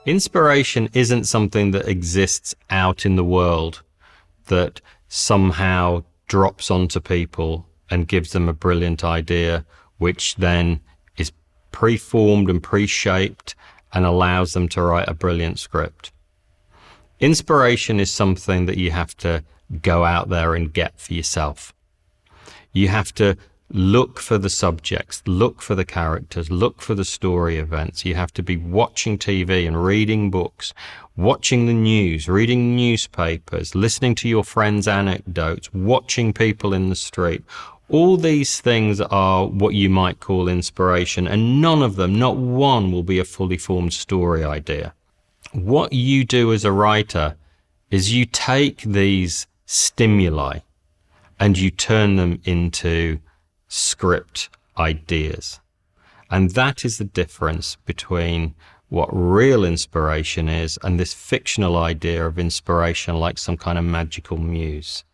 Inspiration isn't something that exists out in the world that somehow drops onto people and gives them a brilliant idea, which then is pre-formed and pre-shaped and allows them to write a brilliant script. Inspiration is something that you have to go out there and get for yourself. You have to look for the subjects, look for the characters, look for the story events. You have to be watching TV and reading books, watching the news, reading newspapers, listening to your friends' anecdotes, watching people in the street. All these things are what you might call inspiration, and none of them, not one, will be a fully formed story idea. What you do as a writer is you take these stimuli and you turn them into script ideas. And that is the difference between what real inspiration is and this fictional idea of inspiration like some kind of magical muse.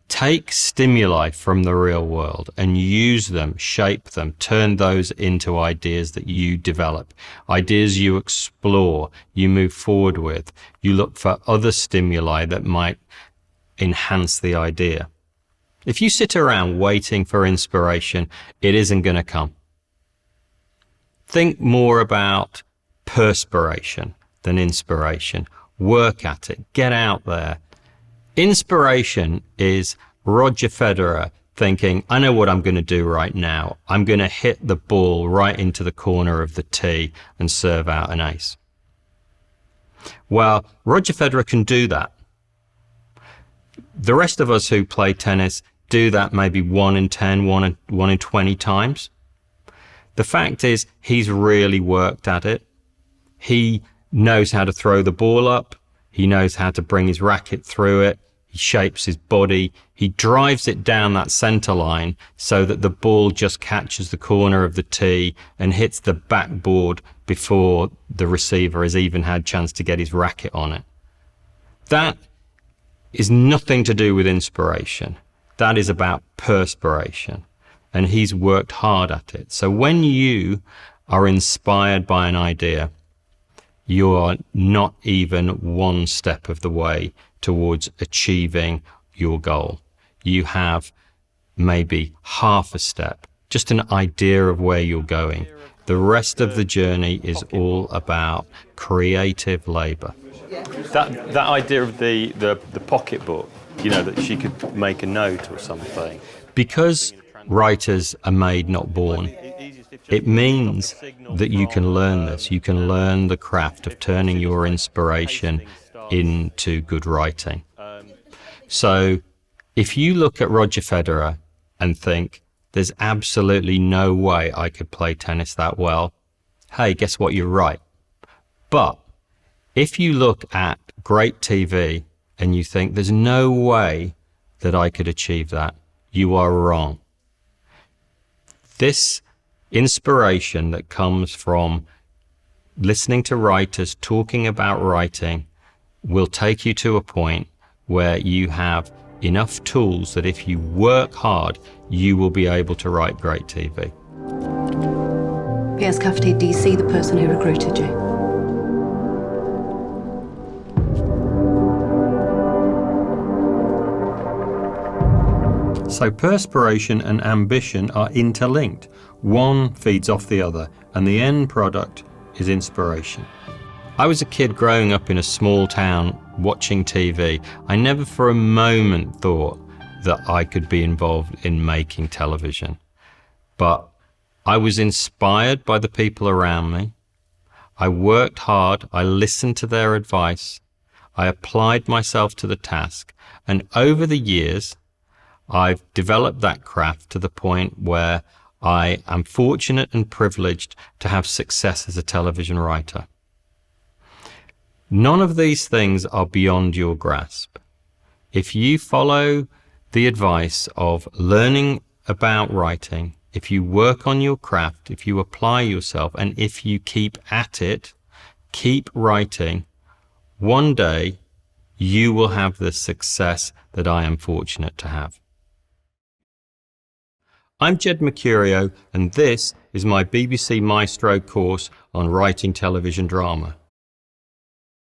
Take stimuli from the real world and use them, shape them, turn those into ideas that you develop, ideas you explore, you move forward with. You look for other stimuli that might enhance the idea. If you sit around waiting for inspiration, it isn't going to come. Think more about perspiration than inspiration. Work at it. Get out there. Inspiration is Roger Federer thinking, I know what I'm going to do right now. I'm going to hit the ball right into the corner of the tee and serve out an ace. Well, Roger Federer can do that. The rest of us who play tennis do that maybe 1 in 10, 1 in 20 times. The fact is, he's really worked at it. He knows how to throw the ball up. He knows how to bring his racket through it. He shapes his body. He drives it down that center line so that the ball just catches the corner of the tee and hits the backboard before the receiver has even had a chance to get his racket on it. That is nothing to do with inspiration. That is about perspiration, and he's worked hard at it. So when you are inspired by an idea, you are not even one step of the way towards achieving your goal. You have maybe half a step, just an idea of where you're going. The rest of the journey is all about creative labor. That idea of the pocketbook, you know, that she could make a note or something. Because writers are made, not born, it means that you can learn this. You can learn the craft of turning your inspiration into good writing. So if you look at Roger Federer and think, there's absolutely no way I could play tennis that well, hey, guess what? You're right. But if you look at great TV and you think there's no way that I could achieve that, you are wrong. This inspiration that comes from listening to writers talking about writing will take you to a point where you have enough tools that if you work hard, you will be able to write great TV. P.S. Cafferty, do you see the person who recruited you? So perspiration and ambition are interlinked. One feeds off the other, and the end product is inspiration. I was a kid growing up in a small town watching TV. I never for a moment thought that I could be involved in making television. But I was inspired by the people around me. I worked hard. I listened to their advice. I applied myself to the task. And over the years, I've developed that craft to the point where I am fortunate and privileged to have success as a television writer. None of these things are beyond your grasp. If you follow the advice of learning about writing, if you work on your craft, if you apply yourself, and if you keep at it, keep writing, one day you will have the success that I am fortunate to have. I'm Jed Mercurio, and this is my BBC Maestro course on writing television drama.